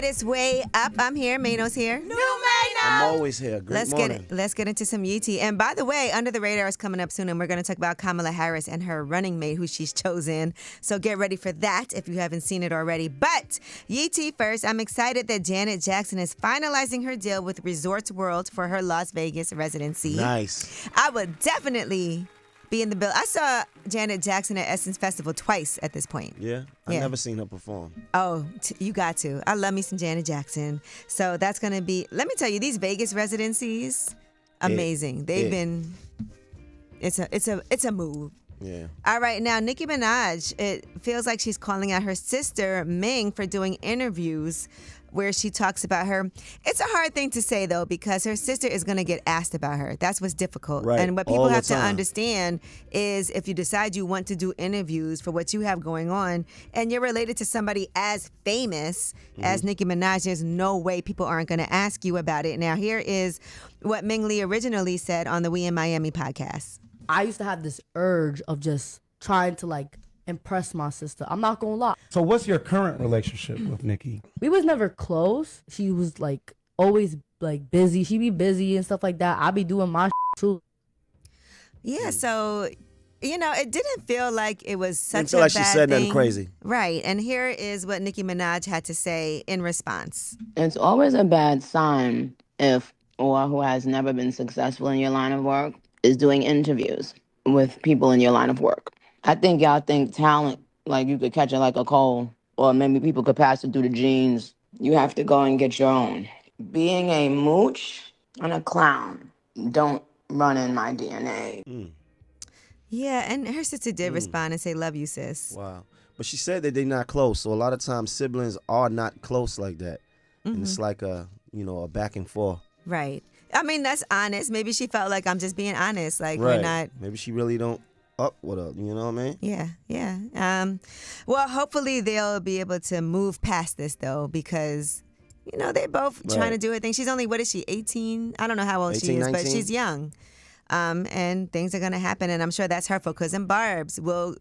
it's way up. I'm here. Mano's here. New Mano! I'm always here. Great morning. Let's get into some Yeetie. And by the way, Under the Radar is coming up soon, and we're going to talk about Kamala Harris and her running mate, who she's chosen. So get ready for that if you haven't seen it already. But Yeetie first, I'm excited that Janet Jackson is finalizing her deal with Resorts World for her Las Vegas residency. Nice. I would definitely be in the bill. I saw Janet Jackson at Essence Festival twice at this point. Yeah? I've never seen her perform. Oh, you got to. I love me some Janet Jackson. So that's going to be, let me tell you, these Vegas residencies, amazing. They've been, it's a move. Yeah. All right, now Nicki Minaj, it feels like she's calling out her sister, Ming, for doing interviews where she talks about her. It's a hard thing to say, though, because her sister is going to get asked about her. That's what's difficult. Right. And what people All the have to time. understand is if you decide you want to do interviews for what you have going on and you're related to somebody as famous as Nicki Minaj, there's no way people aren't going to ask you about it. Now, here is what Ming Lee originally said on the We in Miami podcast. I used to have this urge of just trying to like impress my sister. I'm not gonna lie. So what's your current relationship with Nicki? We was never close. She was like always like busy. She be busy and stuff like that. I be doing my too. Yeah, so, it didn't feel like it was such Didn't feel a like she bad said thing. nothing crazy. Right, and here is what Nicki Minaj had to say in response. It's always a bad sign if, or who has never been successful in your line of work, is doing interviews with people in your line of work. I think y'all think talent, like you could catch it like a cold, or maybe people could pass it through the genes. You have to go and get your own. Being a mooch and a clown don't run in my DNA. Yeah, and her sister did respond and say, love you, sis. Wow. But she said that they're not close. So a lot of times siblings are not close like that. And it's like a back and forth. Right. I mean, that's honest. Maybe she felt like I'm just being honest. Like, Right. we're not. Maybe she really don't up with her. You know what I mean? Yeah. Well, hopefully they'll be able to move past this, though, because, they're both trying to do a thing. She's only, what is she, 18? I don't know how old 18, she is, but 19? she's young. And things are going to happen, and I'm sure that's hurtful because them barbs will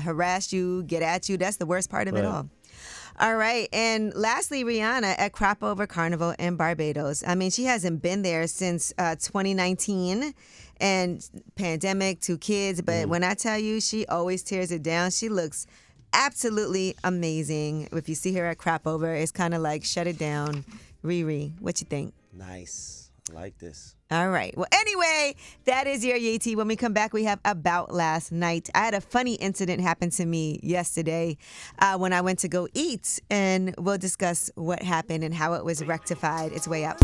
harass you, get at you. That's the worst part of it all. All right. And lastly, Rihanna at Crop Over Carnival in Barbados. I mean, she hasn't been there since 2019 and pandemic, 2 kids. But when I tell you, she always tears it down. She looks absolutely amazing. If you see her at Crop Over, it's kind of like shut it down. Riri, what you think? Nice. I like this. All right. Well, anyway, that is your Yeetie. When we come back, we have About Last Night. I had a funny incident happen to me yesterday when I went to go eat, and we'll discuss what happened and how it was rectified. It's way up.